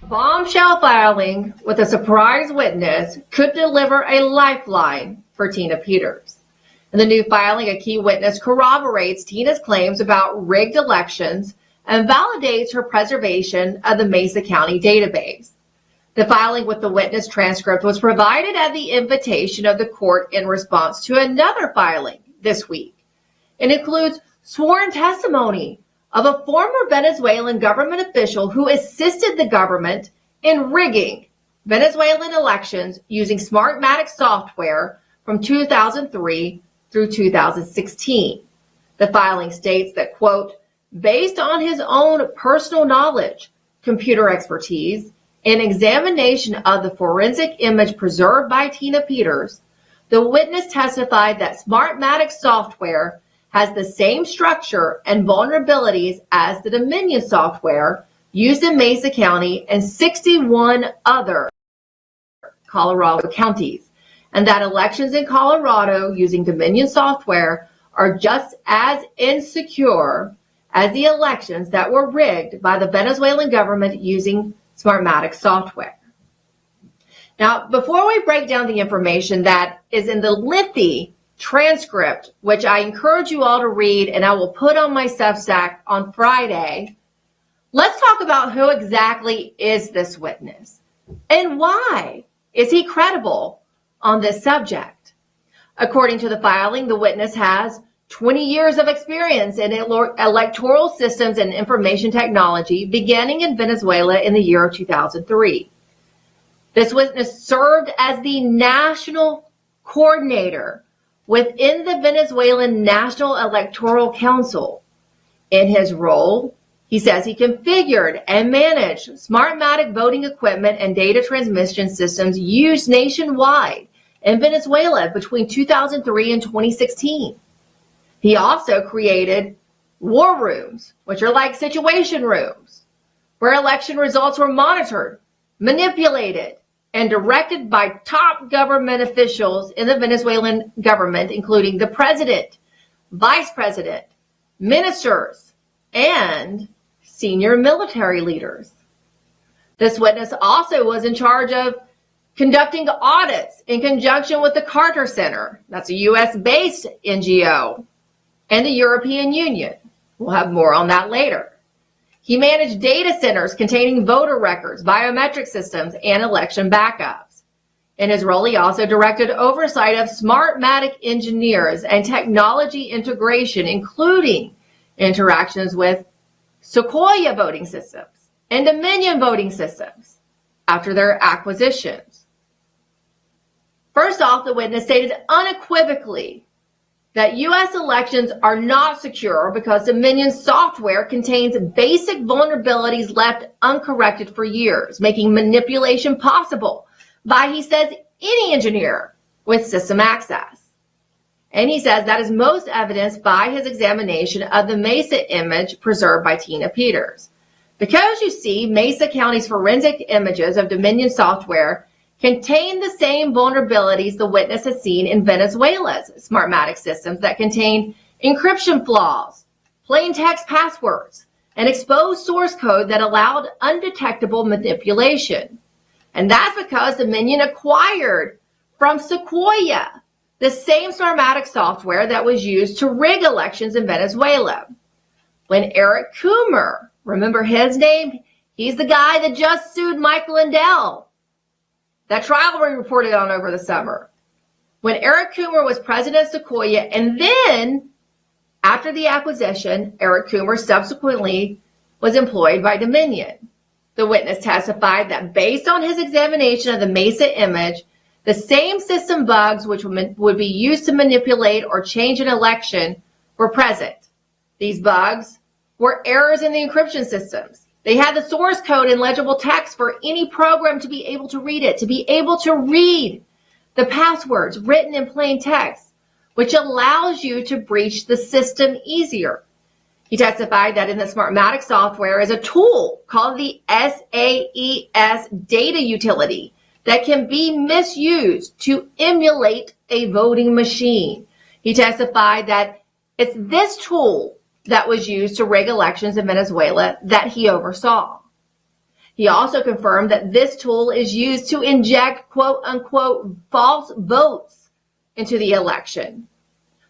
Bombshell filing with a surprise witness could deliver a lifeline for Tina Peters. In the new filing, a key witness corroborates Tina's claims about rigged elections and validates her preservation of the Mesa County database. The filing with the witness transcript was provided at the invitation of the court in response to another filing this week. It includes sworn testimony of a former Venezuelan government official who assisted the government in rigging Venezuelan elections using Smartmatic software from 2003 through 2016. The filing states that, quote, based on his own personal knowledge, computer expertise, and examination of the forensic image preserved by Tina Peters, the witness testified that Smartmatic software has the same structure and vulnerabilities as the Dominion software used in Mesa County and 61 other Colorado counties, and that elections in Colorado using Dominion software are just as insecure as the elections that were rigged by the Venezuelan government using Smartmatic software. Now, before we break down the information that is in the lengthy transcript, which I encourage you all to read and I will put on my Substack on Friday, let's talk about who exactly is this witness and why is he credible on this subject. According to the filing, the witness has 20 years of experience in electoral systems and information technology, beginning in Venezuela in the year of 2003. This witness served as the national coordinator within the Venezuelan National Electoral Council. In his role, he says he configured and managed Smartmatic voting equipment and data transmission systems used nationwide in Venezuela between 2003 and 2016. He also created war rooms, which are like situation rooms, where election results were monitored, manipulated, and directed by top government officials in the Venezuelan government, including the president, vice president, ministers, and senior military leaders. This witness also was in charge of conducting audits in conjunction with the Carter Center. That's a U.S.-based NGO. And the European Union. We'll have more on that later. He managed data centers containing voter records, biometric systems, and election backups. In his role, he also directed oversight of Smartmatic engineers and technology integration, including interactions with Sequoia voting systems and Dominion voting systems after their acquisitions. First off, the witness stated unequivocally that U.S. elections are not secure because Dominion software contains basic vulnerabilities left uncorrected for years, making manipulation possible by, he says, any engineer with system access. And he says that is most evidenced by his examination of the Mesa image preserved by Tina Peters. Because you see, Mesa County's forensic images of Dominion software contain the same vulnerabilities the witness has seen in Venezuela's Smartmatic systems that contain encryption flaws, plaintext passwords, and exposed source code that allowed undetectable manipulation. And that's because Dominion acquired from Sequoia the same Smartmatic software that was used to rig elections in Venezuela. When Eric Coomer, remember his name? He's the guy that just sued Mike Lindell. That trial we reported on over the summer. When Eric Coomer was president of Sequoia, and then after the acquisition, Eric Coomer subsequently was employed by Dominion. The witness testified that based on his examination of the Mesa image, the same system bugs which would be used to manipulate or change an election were present. These bugs were errors in the encryption systems. They had the source code in legible text for any program to be able to read it, to be able to read the passwords written in plain text, which allows you to breach the system easier. He testified that in the Smartmatic software is a tool called the SAES data utility that can be misused to emulate a voting machine. He testified that it's this tool that was used to rig elections in Venezuela that he oversaw. He also confirmed that this tool is used to inject quote unquote false votes into the election.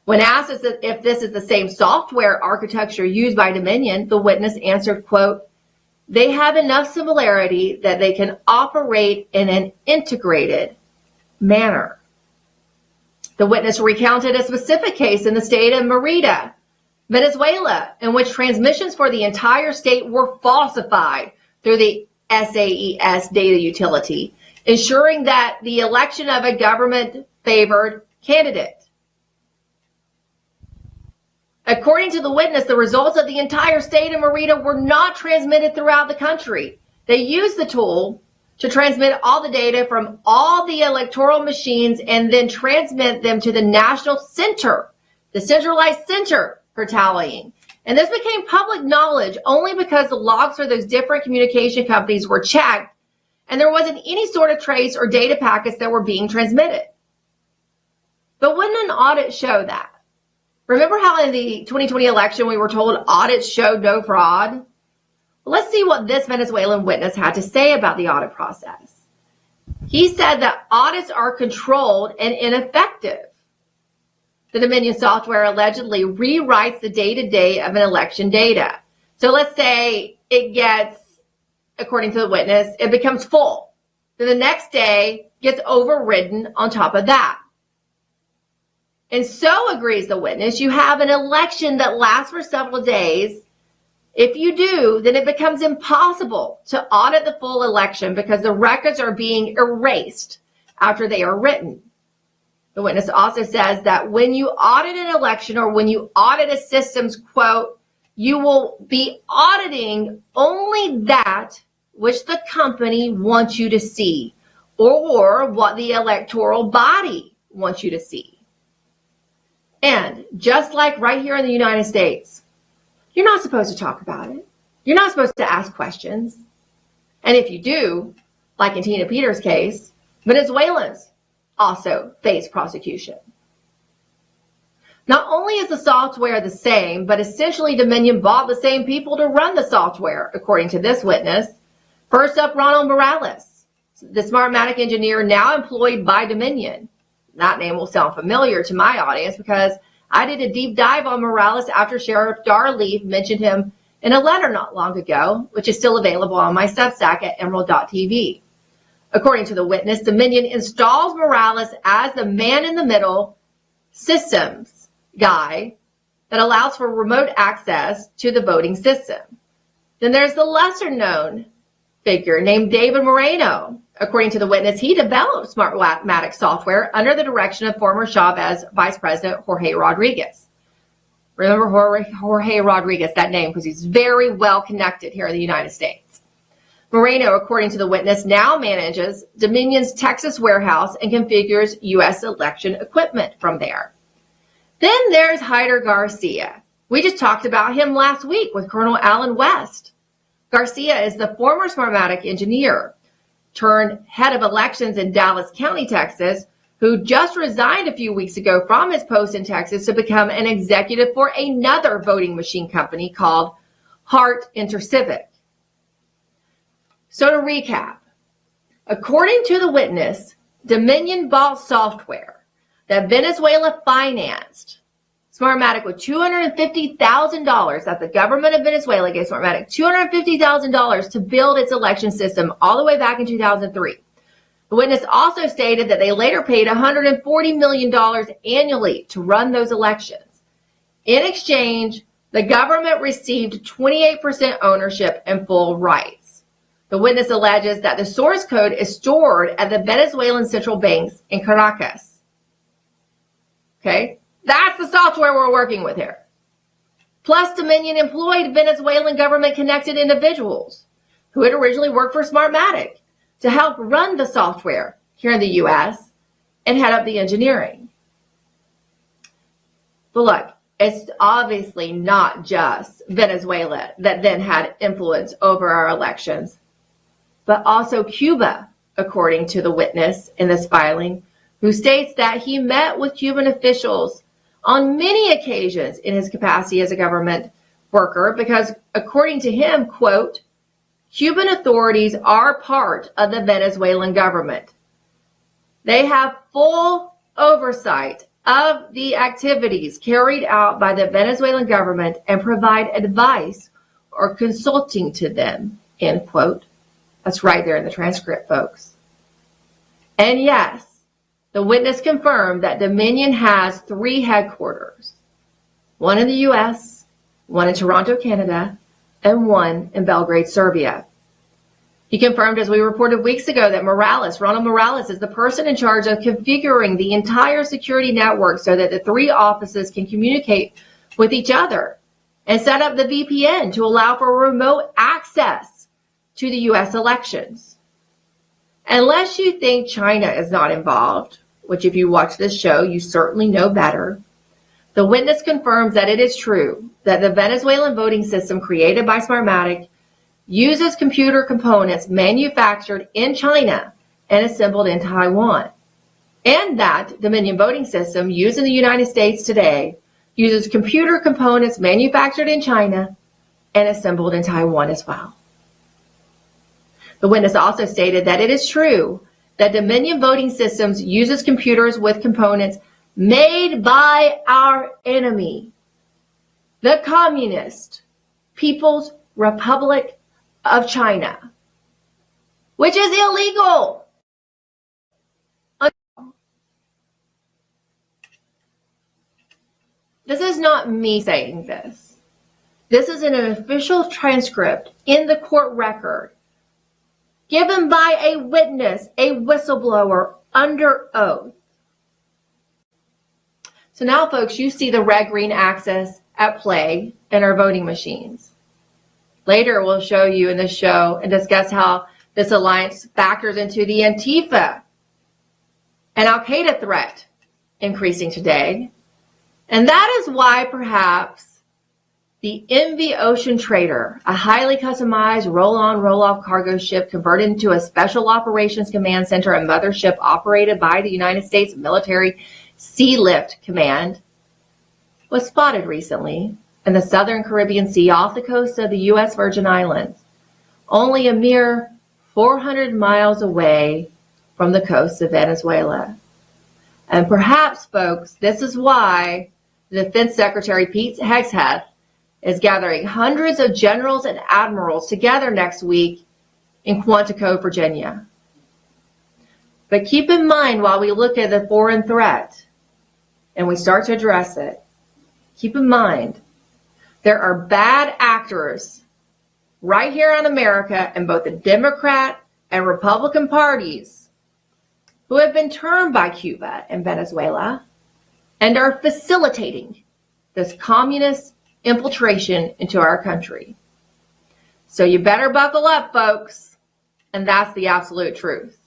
When asked if this is the same software architecture used by Dominion, the witness answered, quote, "They have enough similarity that they can operate in an integrated manner." The witness recounted a specific case in the state of Merida, Venezuela, in which transmissions for the entire state were falsified through the SAES data utility, ensuring that the election of a government-favored candidate. According to the witness, the results of the entire state of Merida were not transmitted throughout the country. They used the tool to transmit all the data from all the electoral machines and then transmit them to the national center, the centralized center for tallying. And this became public knowledge only because the logs for those different communication companies were checked and there wasn't any sort of trace or data packets that were being transmitted. But wouldn't an audit show that? Remember how in the 2020 election we were told audits showed no fraud? Well, let's see what this Venezuelan witness had to say about the audit process. He said that audits are controlled and ineffective. The Dominion software allegedly rewrites the day-to-day of an election data. So let's say it gets, according to the witness, it becomes full. Then the next day gets overridden on top of that. And so, agrees the witness, you have an election that lasts for several days. If you do, then it becomes impossible to audit the full election because the records are being erased after they are written. The witness also says that when you audit an election or when you audit a system's, quote, you will be auditing only that which the company wants you to see or what the electoral body wants you to see. And just like right here in the United States, you're not supposed to talk about it. You're not supposed to ask questions. And if you do, like in Tina Peters' case, Venezuelans also face prosecution. Not only is the software the same, but essentially Dominion bought the same people to run the software, according to this witness. First up, Ronald Morales, the Smartmatic engineer now employed by Dominion. That name will sound familiar to my audience because I did a deep dive on Morales after Sheriff Darleaf mentioned him in a letter not long ago, which is still available on my Substack at emerald.tv. According to the witness, Dominion installs Morales as the man-in-the-middle systems guy that allows for remote access to the voting system. Then there's the lesser-known figure named David Moreno. According to the witness, he developed Smartmatic software under the direction of former Chavez Vice President Jorge Rodriguez. Remember Jorge Rodriguez, that name, because he's very well connected here in the United States. Moreno, according to the witness, now manages Dominion's Texas warehouse and configures U.S. election equipment from there. Then there's Hyder Garcia. We just talked about him last week with Colonel Alan West. Garcia is the former Smartmatic engineer turned head of elections in Dallas County, Texas, who just resigned a few weeks ago from his post in Texas to become an executive for another voting machine company called Hart Intercivic. So to recap, according to the witness, Dominion bought software that Venezuela financed Smartmatic with $250,000, that the government of Venezuela gave Smartmatic $250,000 to build its election system all the way back in 2003. The witness also stated that they later paid $140 million annually to run those elections. In exchange, the government received 28% ownership and full rights. The witness alleges that the source code is stored at the Venezuelan central banks in Caracas. Okay? That's the software we're working with here. Plus, Dominion employed Venezuelan government-connected individuals who had originally worked for Smartmatic to help run the software here in the U.S. and head up the engineering. But look, it's obviously not just Venezuela that then had influence over our elections, but also Cuba, according to the witness in this filing, who states that he met with Cuban officials on many occasions in his capacity as a government worker because, according to him, quote, Cuban authorities are part of the Venezuelan government. They have full oversight of the activities carried out by the Venezuelan government and provide advice or consulting to them, end quote. That's right there in the transcript, folks. And yes, the witness confirmed that Dominion has 3 headquarters, one in the U.S., one in Toronto, Canada, and one in Belgrade, Serbia. He confirmed, as we reported weeks ago, that Ronald Morales, is the person in charge of configuring the entire security network so that the 3 offices can communicate with each other and set up the VPN to allow for remote access to the U.S. elections. Unless you think China is not involved, which if you watch this show, you certainly know better, the witness confirms that it is true that the Venezuelan voting system created by Smartmatic uses computer components manufactured in China and assembled in Taiwan, and that Dominion voting system used in the United States today uses computer components manufactured in China and assembled in Taiwan as well. The witness also stated that it is true that Dominion voting systems uses computers with components made by our enemy, the Communist People's Republic of China, which is illegal. This is not me saying this. This is an official transcript in the court record given by a witness, a whistleblower under oath. So now, folks, you see the red-green axis at play in our voting machines. Later, we'll show you in this show and discuss how this alliance factors into the Antifa and Al-Qaeda threat increasing today. And that is why perhaps the MV Ocean Trader, a highly customized roll-on, roll-off cargo ship converted into a special operations command center and mothership operated by the United States Military Sea Lift Command, was spotted recently in the southern Caribbean Sea off the coast of the U.S. Virgin Islands, only a mere 400 miles away from the coast of Venezuela. And perhaps, folks, this is why the Defense Secretary Pete Hegseth is gathering hundreds of generals and admirals together next week in Quantico, Virginia. But keep in mind, while we look at the foreign threat and we start to address it, keep in mind there are bad actors right here in America in both the Democrat and Republican parties who have been turned by Cuba and Venezuela and are facilitating this communist infiltration into our country. So you better buckle up, folks. And that's the absolute truth.